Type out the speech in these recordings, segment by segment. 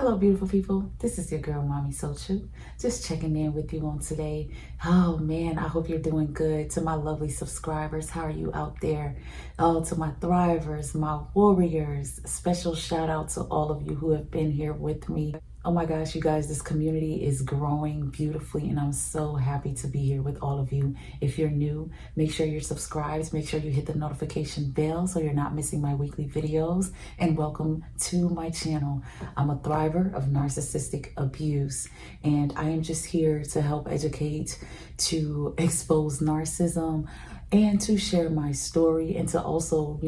Hello, beautiful people. This is your girl, Mommy Sochu. Just checking in with you on today. Oh man, I hope you're doing good. To my lovely subscribers, how are you out there? Oh, to my thrivers, my warriors. Special shout out to all of you who have been here with me. Oh my gosh, you guys, this community is growing beautifully and I'm so happy to be here with all of you. If you're new, make sure you're subscribed. Make sure you hit the notification bell so you're not missing my weekly videos. And welcome to my channel. I'm a thriver of narcissistic abuse and I am just here to help educate, to expose narcissism, and to share my story and to also,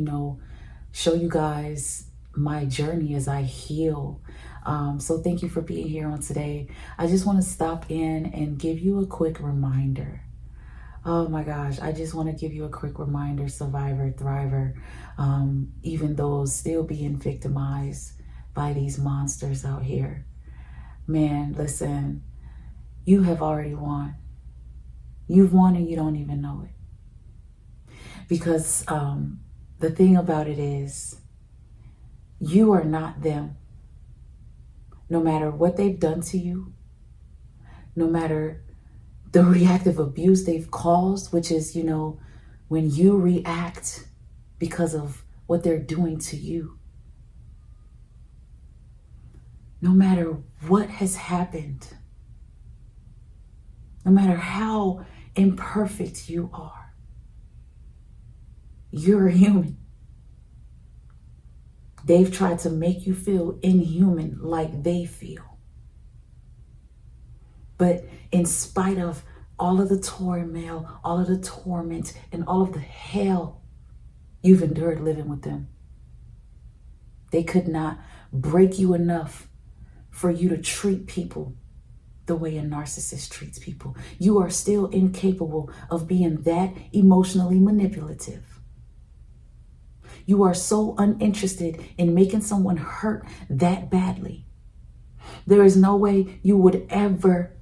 show you guys my journey as I heal. So thank you for being here on today. I just want to stop in and give you a quick reminder. Oh my gosh, I just want to give you a quick reminder, survivor, thriver, even those still being victimized by these monsters out here. Man, listen, you have already won. You've won and you don't even know it. Because the thing about it is, you are not them. No matter what they've done to you, no matter the reactive abuse they've caused, which is, when you react because of what they're doing to you. No matter what has happened, no matter how imperfect you are, you're a human. They've tried to make you feel inhuman like they feel. But in spite of all of the turmoil, all of the torment, and all of the hell you've endured living with them, they could not break you enough for you to treat people the way a narcissist treats people. You are still incapable of being that emotionally manipulative. You are so uninterested in making someone hurt that badly. There is no way you would ever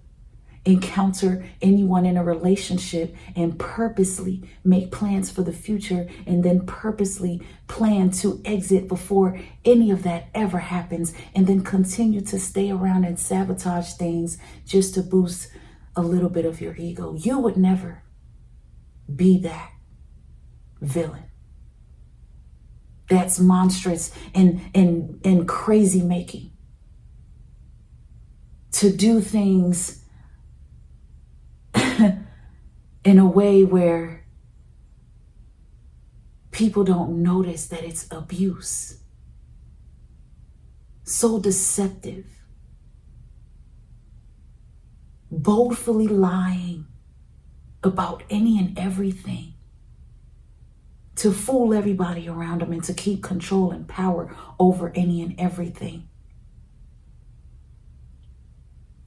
encounter anyone in a relationship and purposely make plans for the future and then purposely plan to exit before any of that ever happens and then continue to stay around and sabotage things just to boost a little bit of your ego. You would never be that villain. That's monstrous and crazy making. To do things in a way where people don't notice that it's abuse. So deceptive. Boldly lying about any and everything. To fool everybody around them and to keep control and power over any and everything.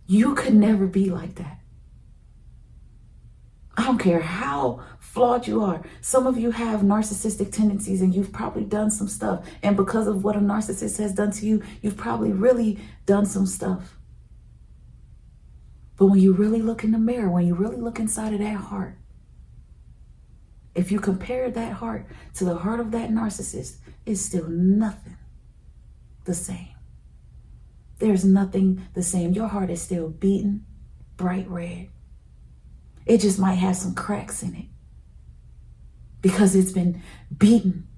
You could never be like that. I don't care how flawed you are. Some of you have narcissistic tendencies and you've probably done some stuff. And because of what a narcissist has done to you, you've probably really done some stuff. But when you really look in the mirror, when you really look inside of that heart, if you compare that heart to the heart of that narcissist, it's still nothing the same. There's nothing the same. Your heart is still beating bright red. It just might have some cracks in it because it's been beaten.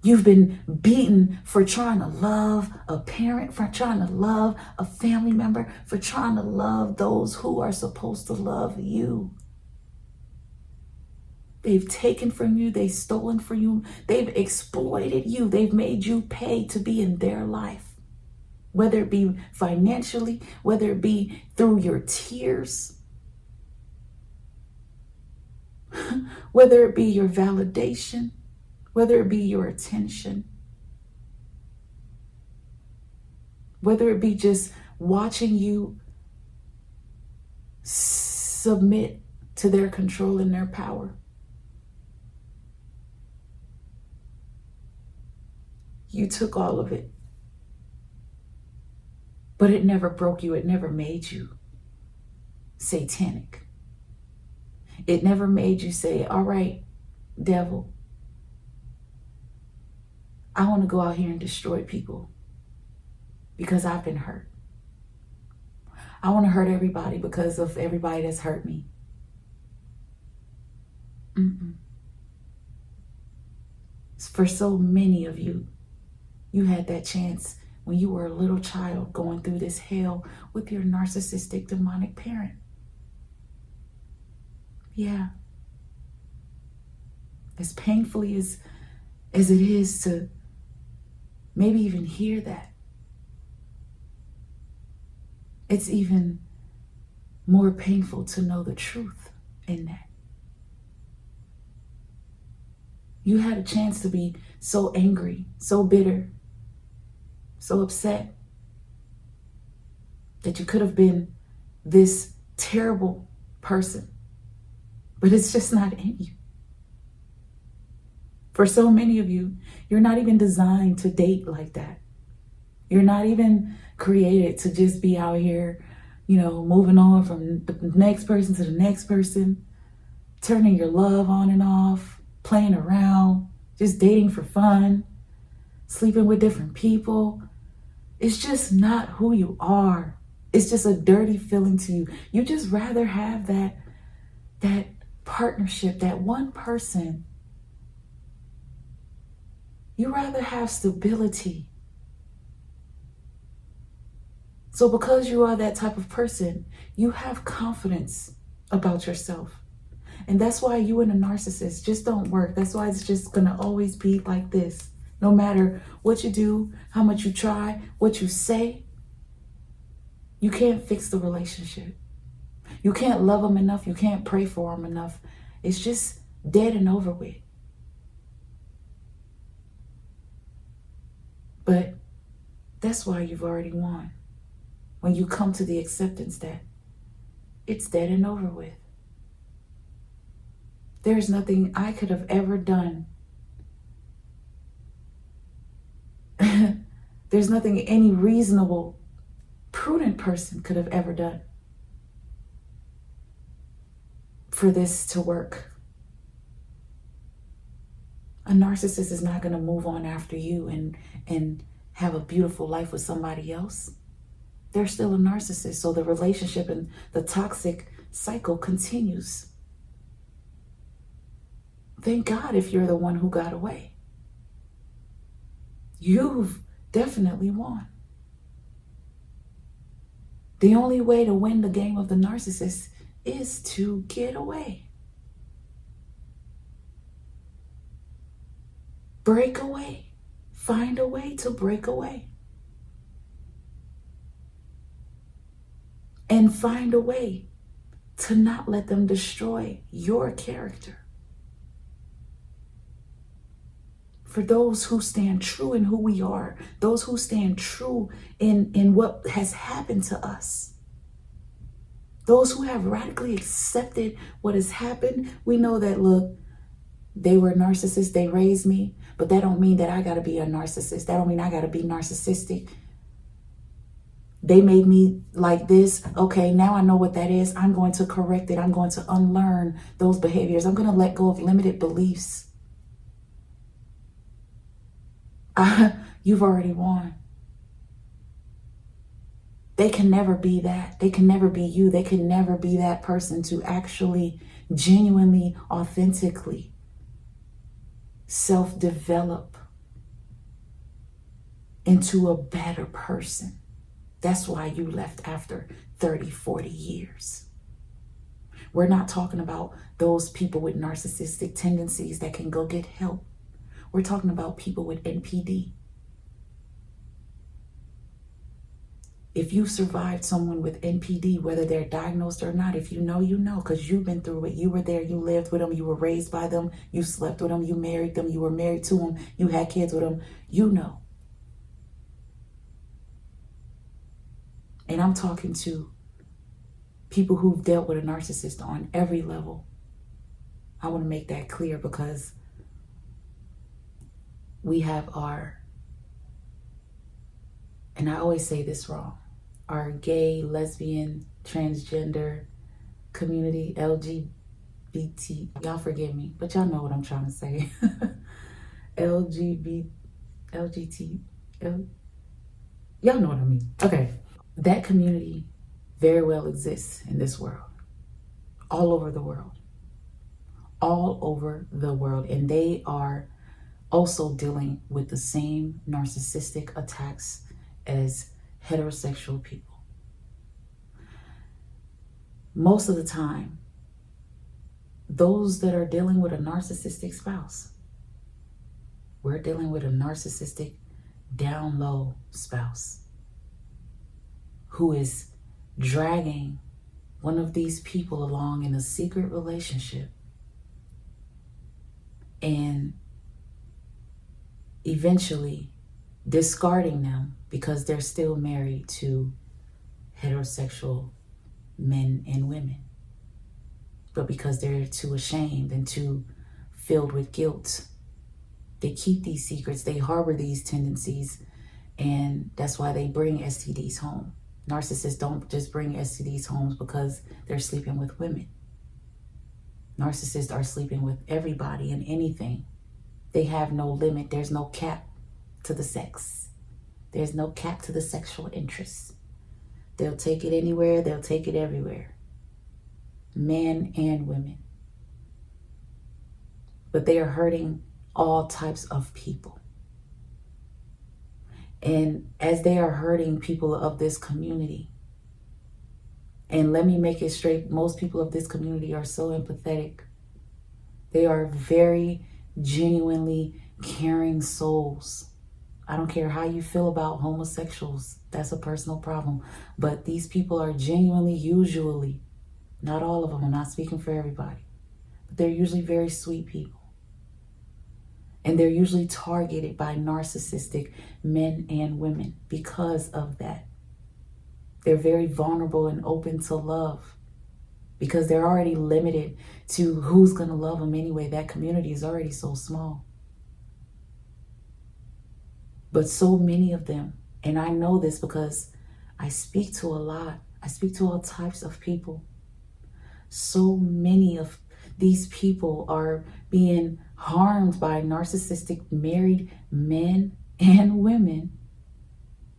You've been beaten for trying to love a parent, for trying to love a family member, for trying to love those who are supposed to love you. They've taken from you, they've stolen from you, they've exploited you, they've made you pay to be in their life. Whether it be financially, whether it be through your tears, whether it be your validation, whether it be your attention, whether it be just watching you submit to their control and their power. You took all of it. But it never broke you. It never made you satanic. It never made you say, all right, devil, I want to go out here and destroy people. because I've been hurt. I want to hurt everybody because of everybody that's hurt me. For so many of you, you had that chance when you were a little child going through this hell with your narcissistic demonic parent. Yeah. As painfully as it is to maybe even hear that, it's even more painful to know the truth in that. You had a chance to be so angry, so bitter, so upset that you could have been this terrible person, but it's just not in you. For so many of you, you're not even designed to date like that. You're not even created to just be out here, moving on from the next person to the next person, turning your love on and off, playing around, just dating for fun, sleeping with different people. It's just not who you are. It's just a dirty feeling to you. You just rather have that partnership, that one person. You rather have stability. So because you are that type of person, you have confidence about yourself. And that's why you and a narcissist just don't work. That's why it's just going to always be like this. No matter what you do, how much you try, what you say, you can't fix the relationship. You can't love them enough. You can't pray for them enough. It's just dead and over with. But that's why you've already won. When you come to the acceptance that it's dead and over with. There's nothing I could have ever done. There's nothing any reasonable, prudent person could have ever done for this to work. A narcissist is not going to move on after you and have a beautiful life with somebody else. They're still a narcissist, so the relationship and the toxic cycle continues. Thank God if you're the one who got away. You've definitely won. The only way to win the game of the narcissist is to get away. Break away. Find a way to break away. And find a way to not let them destroy your character. For those who stand true in who we are, those who stand true in what has happened to us, those who have radically accepted what has happened, we know that, look, they were narcissists, they raised me, but that don't mean that I gotta be a narcissist. That don't mean I gotta be narcissistic. They made me like this. Okay, now I know what that is. I'm going to correct it. I'm going to unlearn those behaviors. I'm going to let go of limited beliefs. You've already won. They can never be that. They can never be you. They can never be that person to actually, genuinely, authentically self-develop into a better person. That's why you left after 30, 40 years. We're not talking about those people with narcissistic tendencies that can go get help. We're talking about people with NPD. If you've survived someone with NPD, whether they're diagnosed or not, if you know, you know, because you've been through it. You were there, you lived with them, you were raised by them, you slept with them, you married them, you were married to them, you had kids with them, you know. And I'm talking to people who've dealt with a narcissist on every level. I want to make that clear because we have and I always say this wrong, our gay, lesbian, transgender community, LGBT, y'all forgive me, but y'all know what I'm trying to say. LGBT, Y'all know what I mean. Okay. That community very well exists in this world, all over the world, all over the world. And they are also dealing with the same narcissistic attacks as heterosexual people. Most of the time, those that are dealing with a narcissistic spouse, we're dealing with a narcissistic down low spouse who is dragging one of these people along in a secret relationship and eventually discarding them because they're still married to heterosexual men and women. But because they're too ashamed and too filled with guilt, they keep these secrets, they harbor these tendencies, and that's why they bring STDs home. Narcissists don't just bring STDs home because they're sleeping with women. Narcissists are sleeping with everybody and anything. They have no limit. There's no cap to the sex. There's no cap to the sexual interest. They'll take it anywhere. They'll take it everywhere. Men and women. But they are hurting all types of people. And as they are hurting people of this community, and let me make it straight, most people of this community are so empathetic. They are very genuinely caring souls. I don't care how you feel about homosexuals. That's a personal problem. But these people are genuinely, usually, not all of them, I'm not speaking for everybody, but they're usually very sweet people. And they're usually targeted by narcissistic men and women because of that. They're very vulnerable and open to love because they're already limited to who's going to love them anyway. That community is already so small. But so many of them, and I know this because I speak to a lot. I speak to all types of people. So many of these people are being harmed by narcissistic married men and women,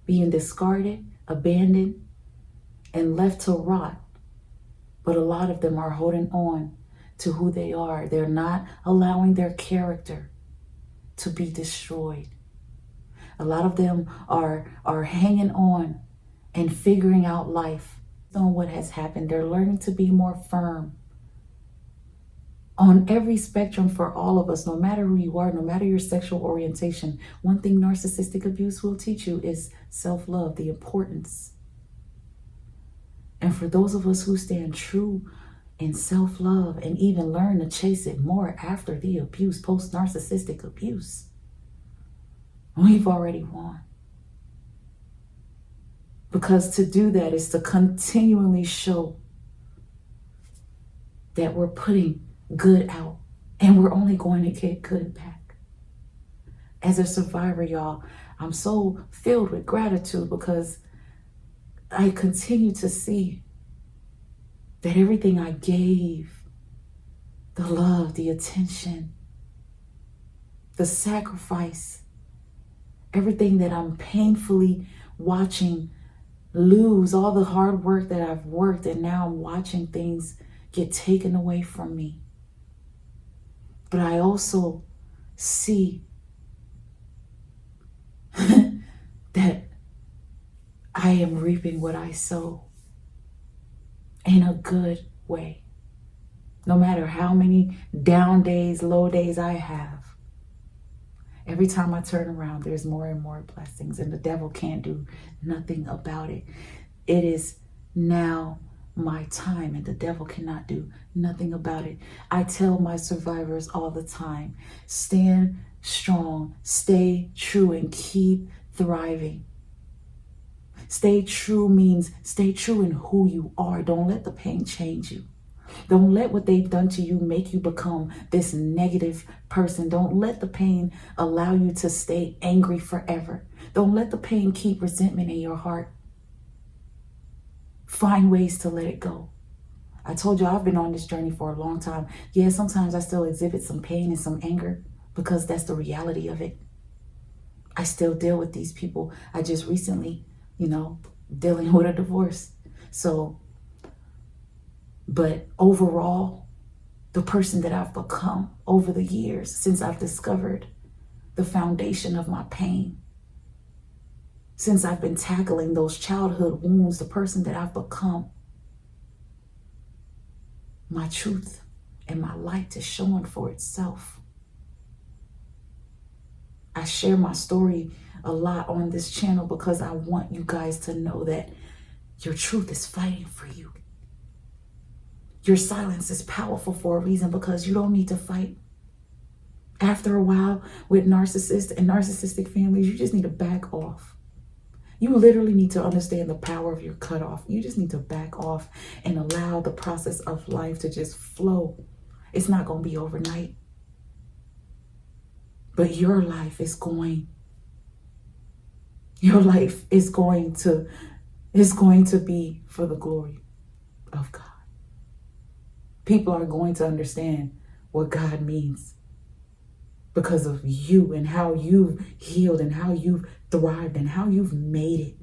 being discarded, abandoned, and left to rot. But a lot of them are holding on to who they are. They're not allowing their character to be destroyed. A lot of them are hanging on and figuring out life on what has happened. They're learning to be more firm on every spectrum for all of us, no matter who you are, no matter your sexual orientation. One thing narcissistic abuse will teach you is self-love, the importance. And for those of us who stand true in self-love and even learn to chase it more after the abuse, post-narcissistic abuse, we've already won. Because to do that is to continually show that we're putting good out and we're only going to get good back. As a survivor, y'all, I'm so filled with gratitude because I continue to see that everything I gave, the love, the attention, the sacrifice, everything that I'm painfully watching lose, all the hard work that I've worked, and now I'm watching things get taken away from me. But I also see that I am reaping what I sow in a good way. No matter how many down days, low days I have, every time I turn around, there's more and more blessings, and the devil can't do nothing about it. It is now my time, and the devil cannot do nothing about it. I tell my survivors all the time, stand strong, stay true, and keep thriving. Stay true means stay true in who you are. Don't let the pain change you. Don't let what they've done to you make you become this negative person. Don't let the pain allow you to stay angry forever. Don't let the pain keep resentment in your heart. Find ways to let it go. I told you I've been on this journey for a long time. Yeah, sometimes I still exhibit some pain and some anger because that's the reality of it. I still deal with these people. I just recently dealing with a divorce. So, but overall, the person that I've become over the years, since I've discovered the foundation of my pain, since I've been tackling those childhood wounds, the person that I've become, my truth and my light is showing for itself. I share my story a lot on this channel because I want you guys to know that your truth is fighting for you. Your silence is powerful for a reason, because you don't need to fight. After a while, with narcissists and narcissistic families, you just need to back off. You literally need to understand the power of your cutoff. You just need to back off and allow the process of life to just flow. It's not going to be overnight. But your life is going to be for the glory of God. People are going to understand what God means because of you and how you've healed and how you've thrived and how you've made it.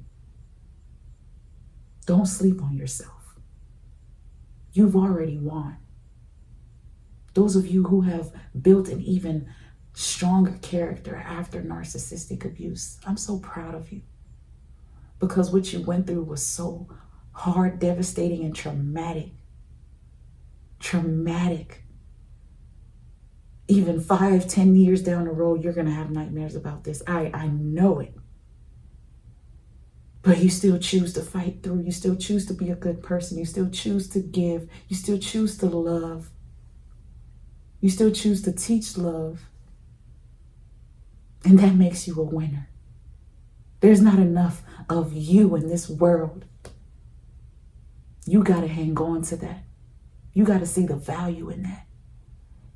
Don't sleep on yourself. You've already won. Those of you who have built an even stronger character after narcissistic abuse, I'm so proud of you, because what you went through was so hard, devastating, and traumatic. Even 5-10 years down the road, you're going to have nightmares about this. I know it. But you still choose to fight through. You still choose to be a good person. You still choose to give. You still choose to love. You still choose to teach love. And that makes you a winner. There's not enough of you in this world. You got to hang on to that. You got to see the value in that.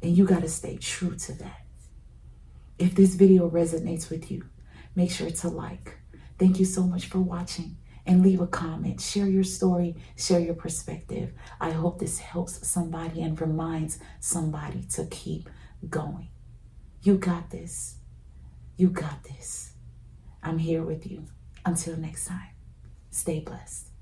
And you got to stay true to that. If this video resonates with you, make sure to like. Thank you so much for watching. And leave a comment. Share your story. Share your perspective. I hope this helps somebody and reminds somebody to keep going. You got this. You got this. I'm here with you. Until next time, stay blessed.